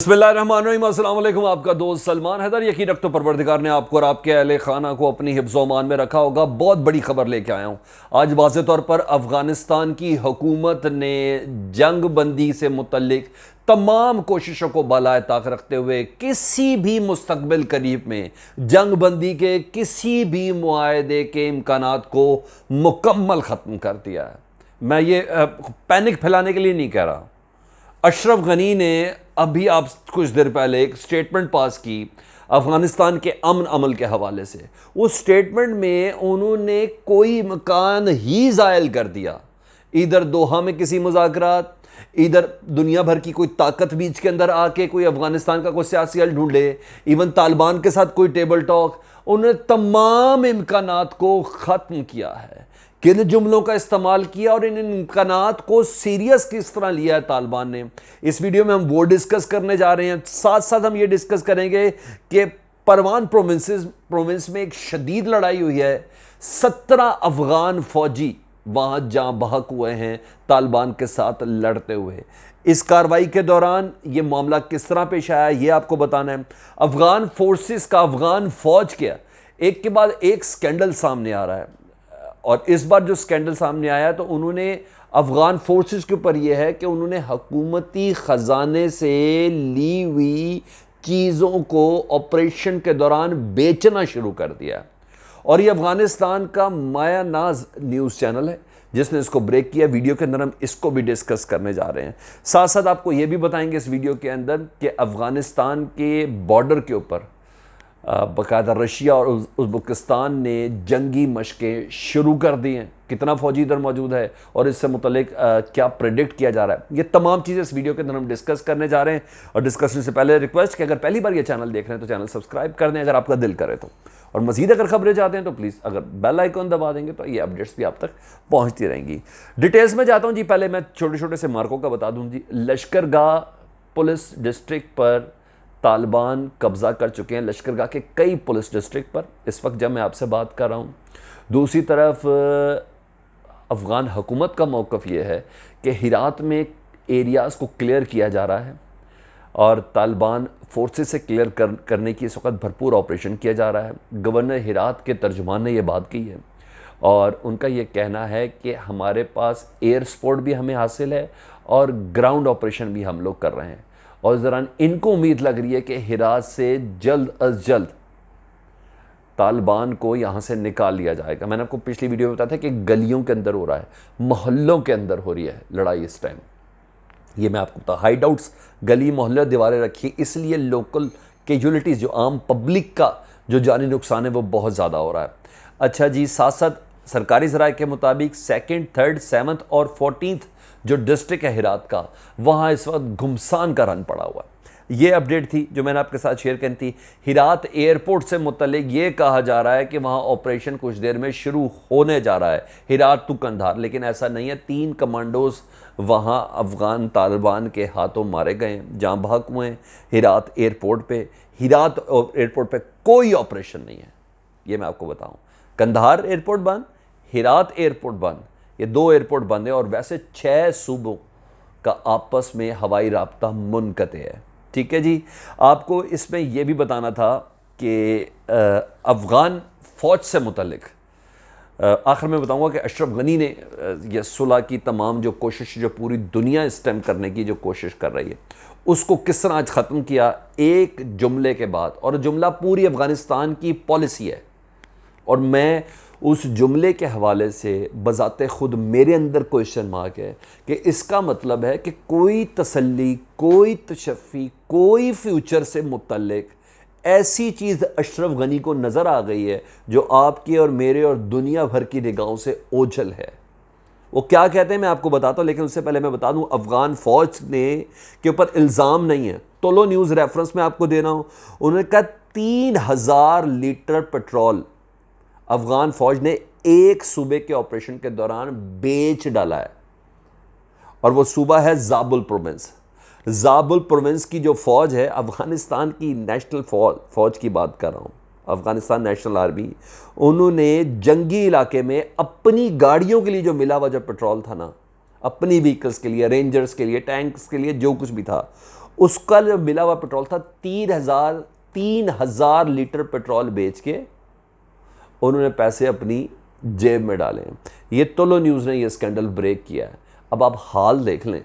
बिस्मिल्लाहिर्रहमानिर्रहीम, अस्सलाम वालेकुम। आपका दोस्त सलमान हैदर। यकीन रखता हूं परवरदिगार ने आपको और आपके अहले खाना को अपनी हिफ्ज़ मान में रखा होगा। बहुत बड़ी खबर लेके आया हूँ आज। वाज़े तौर पर अफ़गानिस्तान की हुकूमत ने जंग बंदी से मुतल्लिक तमाम कोशिशों को बालाए ताक रखते हुए किसी भी मुस्तकबिल करीब में जंग बंदी के किसी भी मुआहदे के इम्कानात को मुकम्मल ख़त्म कर दिया है। मैं ये पैनिक फैलाने के लिए नहीं कह रहा। अशरफ गनी ने अभी आप कुछ देर पहले एक स्टेटमेंट पास की अफ़गानिस्तान के अमन अमल के हवाले से। उस स्टेटमेंट में उन्होंने कोई मकान ही ज़ायल कर दिया। इधर दोहा में किसी मुज़ाकरात, इधर दुनिया भर की कोई ताकत बीच के अंदर आके कोई अफ़गानिस्तान का कोई सियासी हल ढूंढे, इवन तालिबान के साथ कोई टेबल टॉक। उन्होंने तमाम इम्कानात को ख़त्म किया है। किन जुमलों का इस्तेमाल किया और इन इम्कानात को सीरियस किस तरह लिया है तालिबान ने, इस वीडियो में हम वो डिस्कस करने जा रहे हैं। साथ साथ हम ये डिस्कस करेंगे कि परवान प्रोविंस में एक शदीद लड़ाई हुई है। 17 अफगान फौजी वहाँ जाँ बहक हुए हैं तालिबान के साथ लड़ते हुए। इस कार्रवाई के दौरान ये मामला किस तरह पेश आया ये आपको बताना है। अफगान फोर्सेस का, अफगान फौज के एक के बाद एक स्कैंडल सामने आ रहा है। और इस बार जो स्कैंडल सामने आया तो उन्होंने अफगान फोर्सेस के ऊपर यह है कि उन्होंने हुकूमती ख़जाने से ली हुई चीज़ों को ऑपरेशन के दौरान बेचना शुरू कर दिया। और ये अफ़गानिस्तान का माया नाज न्यूज़ चैनल है जिसने इसको ब्रेक किया। वीडियो के अंदर हम इसको भी डिस्कस करने जा रहे हैं। साथ साथ आपको ये भी बताएंगे इस वीडियो के अंदर कि अफ़गानिस्तान के बॉर्डर के ऊपर बाकायदा रशिया और उज़्बेकिस्तान ने जंगी मशकें शुरू कर दी हैं। कितना फ़ौजी इधर मौजूद है और इससे मुतल्लिक क्या प्रेडिक्ट किया जा रहा है, ये तमाम चीज़ें इस वीडियो के अंदर हम डिस्कस करने जा रहे हैं। और डिस्कशन से पहले रिक्वेस्ट कि अगर पहली बार ये चैनल देख रहे हैं तो चैनल सब्सक्राइब कर दें अगर आपका दिल करे तो। और मज़ीद अगर खबरें चाहते हैं तो प्लीज़ अगर बेल आइकन दबा देंगे तो ये अपडेट्स भी आप तक पहुँचती रहेंगी। डिटेल्स में जाता हूँ जी। पहले मैं छोटे छोटे से मार्कों का बता दूँ जी। लश्करगाह पुलिस डिस्ट्रिक्ट पर तालिबान कब्ज़ा कर चुके हैं, लश्करगाह के कई पुलिस डिस्ट्रिक्ट पर इस वक्त जब मैं आपसे बात कर रहा हूँ। दूसरी तरफ अफ़गान हुकूमत का मौक़िफ़ ये है कि हिरात में एरियाज़ को क्लियर किया जा रहा है और तालिबान फोर्सेस से क्लियर करने की इस वक्त भरपूर ऑपरेशन किया जा रहा है। गवर्नर हिरात के तर्जुमान ने यह बात की है और उनका ये कहना है कि हमारे पास एयर सपोर्ट भी हमें हासिल है और ग्राउंड ऑपरेशन भी हम लोग कर रहे हैं। और इस दौरान इनको उम्मीद लग रही है कि हिरात से जल्द अज जल्द तालिबान को यहाँ से निकाल लिया जाएगा। मैंने आपको पिछली वीडियो में बताया था कि गलियों के अंदर हो रहा है, मोहल्लों के अंदर हो रही है लड़ाई इस टाइम। ये मैं आपको बता, हाइड आउट्स, गली मोहल्ले, दीवारें रखी, इसलिए लोकल कैजुअलिटीज़ जो आम पब्लिक का जो जानी नुकसान है वो बहुत ज़्यादा हो रहा है। अच्छा जी, साथ साथ सरकारी ज़राए के मुताबिक 2nd, 3rd, 7th और 14th जो डिस्ट्रिक्ट है हिरात का, वहाँ इस वक्त घुमसान का रन पड़ा हुआ है। ये अपडेट थी जो मैंने आपके साथ शेयर की थी। हिरात एयरपोर्ट से मुतल्लिक ये कहा जा रहा है कि वहाँ ऑपरेशन कुछ देर में शुरू होने जा रहा है, हिरात टू कंधार, लेकिन ऐसा नहीं है। 3 कमांडोज वहाँ अफ़गान तालिबान के हाथों मारे गए, जहाँ बहक हुए हैं हिरात एयरपोर्ट पे। हिरात एयरपोर्ट पे कोई ऑपरेशन नहीं है, ये मैं आपको बताऊँ। कंधार एयरपोर्ट बंद, हिरात एयरपोर्ट बंद, ये 2 एयरपोर्ट बंद है। और वैसे 6 सूबों का आपस में हवाई राब्ता मुनक़ते है। ठीक है जी। आपको इसमें यह भी बताना था कि अफ़गान फ़ौज से मुतल्लिक आखिर में बताऊंगा कि अशरफ गनी ने यह सुलह की तमाम जो कोशिश, जो पूरी दुनिया इस टाइम करने की जो कोशिश कर रही है, उसको किस तरह आज ख़त्म किया एक जुमले के बाद। और जुमला पूरी अफ़गानिस्तान की पॉलिसी है और मैं उस जुमले के हवाले से बज़ाते ख़ुद मेरे अंदर क्वेश्चन मार्क है कि इसका मतलब है कि कोई तसल्ली, कोई तशफ़ी, कोई फ्यूचर से मुतल्लिक ऐसी चीज़ अशरफ गनी को नज़र आ गई है जो आपके और मेरे और दुनिया भर की निगाहों से ओझल है। वो क्या कहते हैं मैं आपको बताता हूँ, लेकिन उससे पहले मैं बता दूँ अफ़गान फ़ौज ने के ऊपर इल्ज़ाम नहीं है। तोलो न्यूज़ रेफरेंस में आपको दे रहा हूँ। उन्होंने कहा 3000 लीटर पेट्रोल अफ़गान फ़ौज ने एक सूबे के ऑपरेशन के दौरान बेच डाला है और वो सूबा है ज़ाबुल प्रोविंस। ज़ाबुल प्रोविंस की जो फ़ौज है, अफ़गानिस्तान की नेशनल फ़ौज की बात कर रहा हूँ, अफ़गानिस्तान नेशनल आर्मी, उन्होंने जंगी इलाके में अपनी गाड़ियों के लिए जो मिला हुआ जो पेट्रोल था ना, अपनी व्हीकल्स के लिए, रेंजर्स के लिए, टैंक्स के लिए, जो कुछ भी था, उसका जो मिला हुआ पेट्रोल था 3,000 लीटर पेट्रोल बेच के उन्होंने पैसे अपनी जेब में डाले हैं। ये टोलो न्यूज़ ने ये स्कैंडल ब्रेक किया है। अब आप हाल देख लें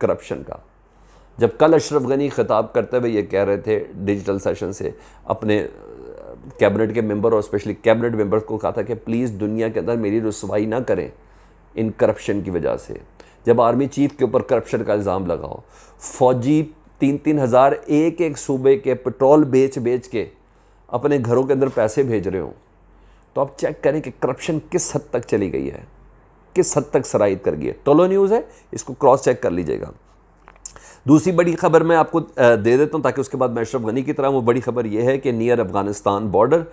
करप्शन का। जब कल अशरफ गनी खिताब करते हुए ये कह रहे थे डिजिटल सेशन से, अपने कैबिनेट के मेंबर और स्पेशली कैबिनेट मेंबर्स को कहा था कि प्लीज़ दुनिया के अंदर मेरी रुसवाई ना करें इन करप्शन की वजह से। जब आर्मी चीफ के ऊपर करप्शन का इल्ज़ाम लगाओ, फौजी 3-3 हज़ार एक सूबे के पेट्रोल बेच बेच के अपने घरों के अंदर पैसे भेज रहे हो, तो आप चेक करें कि करप्शन किस हद तक चली गई है, किस हद तक सराइत कर गई है। टोलो न्यूज़ है, इसको क्रॉस चेक कर लीजिएगा। दूसरी बड़ी खबर मैं आपको दे देता हूं ताकि उसके बाद मैं अशरफ गनी की तरह। वो बड़ी खबर यह है कि near Afghanistan border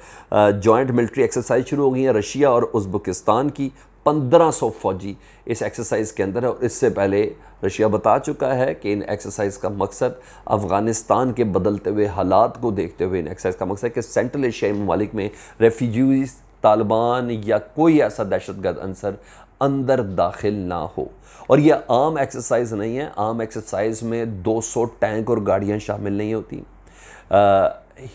joint military exercise शुरू हो गई है रशिया और उज़्बेकिस्तान की। 1500 फौजी इस एक्सरसाइज के अंदर है और इससे पहले रशिया बता चुका है कि इन एक्सरसाइज का मकसद अफ़गानिस्तान के बदलते हुए हालात को देखते हुए इन एक्सरसाइज का मकसद है कि सेंट्रल एशियाई ममालिक में रेफ्यूजीज, तालिबान या कोई ऐसा दहशतगर्द अंसर अंदर दाखिल ना हो। और ये आम एक्सरसाइज नहीं है। आम एक्सरसाइज में 200 टैंक और गाड़ियाँ शामिल नहीं होती।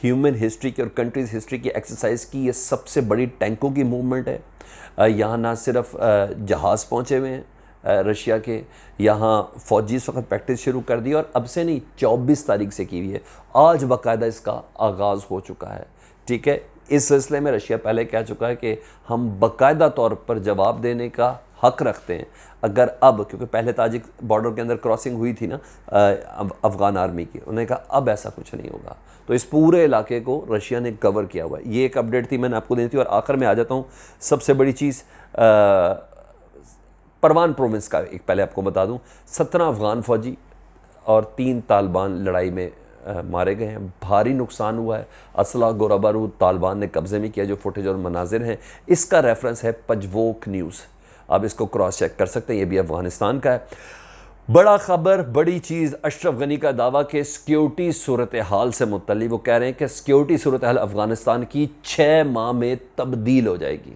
ह्यूमन हिस्ट्री की और कंट्रीज़ हिस्ट्री की एक्सरसाइज की ये सबसे बड़ी टैंकों की मूवमेंट है। यहाँ ना सिर्फ जहाज़ पहुँचे हुए हैं रशिया के, यहाँ फ़ौजी इस वक्त प्रैक्टिस शुरू कर दी और अब से नहीं 24 तारीख से की हुई है। आज बाकायदा इसका आगाज़ हो चुका है। ठीक है, इस सिलसिले में रशिया पहले कह चुका है कि हम बाकायदा तौर पर जवाब देने का हक़ रखते हैं अगर अब, क्योंकि पहले ताजिक बॉर्डर के अंदर क्रॉसिंग हुई थी ना अफ़गान आर्मी की, उन्होंने कहा अब ऐसा कुछ नहीं होगा। तो इस पूरे इलाके को रशिया ने कवर किया हुआ है। ये एक अपडेट थी, मैंने आपको दी थी। और आखिर में आ जाता हूँ सबसे बड़ी चीज़, परवान प्रोविंस का एक पहले आपको बता दूँ। 17 अफ़गान फ़ौजी और 3 तालिबान लड़ाई में मारे गए हैं। भारी नुकसान हुआ है। असला गोला बारूद तालिबान ने कब्ज़े में किया। जो फुटेज और मनाजिर हैं, इसका रेफरेंस है पजवोक न्यूज़, आप इसको क्रॉस चेक कर सकते हैं। ये भी अफ़गानिस्तान का है। बड़ा खबर, बड़ी चीज़, अशरफ गनी का दावा कि सिक्योरिटी सूरत हाल से मुतल्लिक़ वो कह रहे हैं कि सिक्योरिटी सूरत हाल अफ़गानिस्तान की 6 माह में तब्दील हो जाएगी।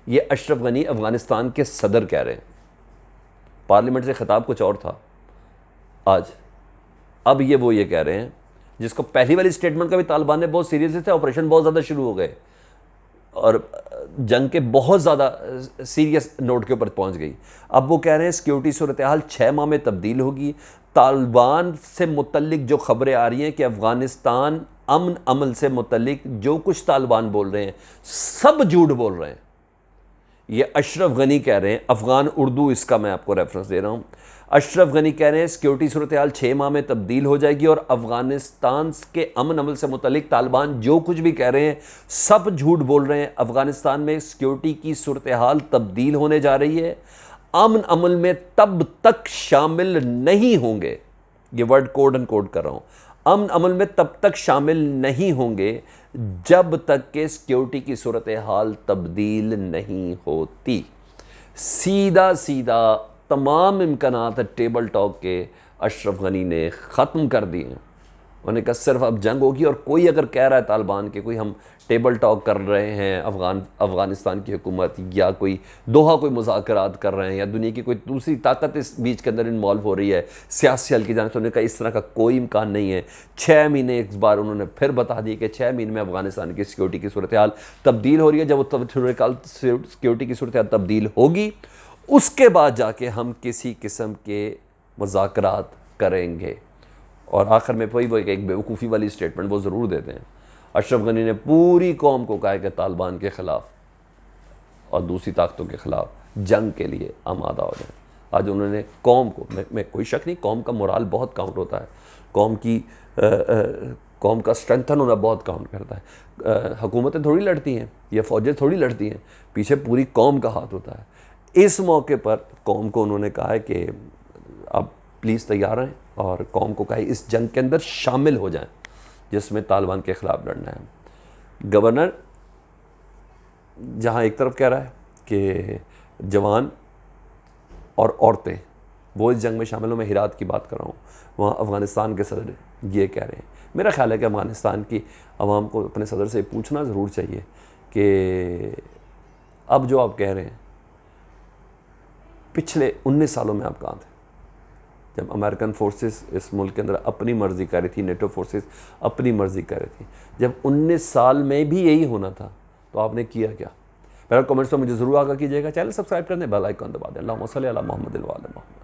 ये अशरफ गनी अफ़गानिस्तान के सदर कह रहे हैं। पार्लियामेंट से ख़िताब कुछ और था आज, अब वो ये कह रहे हैं जिसको पहली वाली स्टेटमेंट का भी तालिबान ने बहुत सीरियसली थे, ऑपरेशन बहुत ज़्यादा शुरू हो गए और जंग के बहुत ज़्यादा सीरियस नोट के ऊपर पहुंच गई। अब वो कह रहे हैं सिक्योरिटी सूरत हाल 6 माह में तब्दील होगी। तालिबान से मुतल्लिक जो खबरें आ रही हैं कि अफ़गानिस्तान अमन अमल से मुतल्लिक जो कुछ तालिबान बोल रहे हैं सब झूठ बोल रहे हैं। ये अशरफ गनी कह रहे हैं। अफ़गान उर्दू इसका मैं आपको रेफरेंस दे रहा हूँ। अशरफ गनी कह रहे हैं सिक्योरिटी सूरत हाल 6 माह में तब्दील हो जाएगी और अफ़गानिस्तान के अमन अमल से मुतल्लिक तालिबान जो कुछ भी कह रहे हैं सब झूठ बोल रहे हैं। अफ़गानिस्तान में सिक्योरिटी की सूरत हाल तब्दील होने जा रही है। अमन अमल में तब तक शामिल नहीं होंगे, ये वर्ड कोड एंड कोड कर रहा हूँ, अमन अमल में तब तक शामिल नहीं होंगे जब तक के सिक्योरिटी की सूरत हाल तब्दील नहीं होती। सीधा सीधा तमाम इम्कानात टेबल टॉक के अशरफ गनी ने ख़त्म कर दिए। उन्होंने कहा सिर्फ अब जंग होगी और कोई अगर कह रहा है तालिबान के कोई हम टेबल टॉक कर रहे हैं अफ़गानिस्तान की हुकूमत या कोई दोहा कोई मुज़ाकरात कर रहे हैं या दुनिया की कोई दूसरी ताकत इस बीच के अंदर इन्वॉल्व हो रही है सियासी हल की जाने से, उन्होंने कहा इस तरह का कोई इम्कान नहीं है। 6 महीने एक बार उन्होंने फिर बता दिए कि 6 महीने में अफ़गानिस्तान की सिक्योरिटी की सूरत हाल तब्दील हो रही है। जब वो सिक्योरिटी की सूरत हाल तब्दील होगी उसके बाद जाके हम किसी किस्म के मुज़ाकरात करेंगे। और आखिर में वो एक बेवकूफ़ी वाली स्टेटमेंट वो ज़रूर देते हैं। अशरफ गनी ने पूरी कौम को कहा है कि तालिबान के ख़िलाफ़ और दूसरी ताकतों के ख़िलाफ़ जंग के लिए आमादा हो जाए। आज उन्होंने कौम को, मैं कोई शक नहीं, कौम का मोराल बहुत काउंट होता है, कौम का स्ट्रेंथन होना बहुत काउंट करता है। हुकूमतें थोड़ी लड़ती हैं या फ़ौजें थोड़ी लड़ती हैं, पीछे पूरी कौम का हाथ होता है। इस मौके पर कौम को उन्होंने कहा है कि आप प्लीज़ तैयार रहें और कौम को कहा इस जंग के अंदर शामिल हो जाएं जिसमें तालिबान के ख़िलाफ़ लड़ना है। गवर्नर जहां एक तरफ कह रहा है कि जवान और औरतें वो इस जंग में शामिल हो, मैं हिरात की बात कर रहा हूँ, वहाँ अफ़गानिस्तान के सदर ये कह रहे हैं। मेरा ख्याल है कि अफ़गानिस्तान की आवाम को अपने सदर से पूछना ज़रूर चाहिए कि अब जो आप कह रहे हैं पिछले 19 सालों में आप कहाँ थे? जब अमेरिकन फोर्सेस इस मुल्क के अंदर अपनी मर्ज़ी कर रही थी, नेटो फोर्सेस अपनी मर्ज़ी कर रही थी, जब 19 साल में भी यही होना था, तो आपने किया क्या? पहले कमेंट्स में मुझे ज़रूर आगाह कीजिएगा। चैनल सब्सक्राइब कर दें, बेल आइकन दबा दें। अल्लाहुम्मा सल्ली अला मुहम्मद व आले मुहम्मद।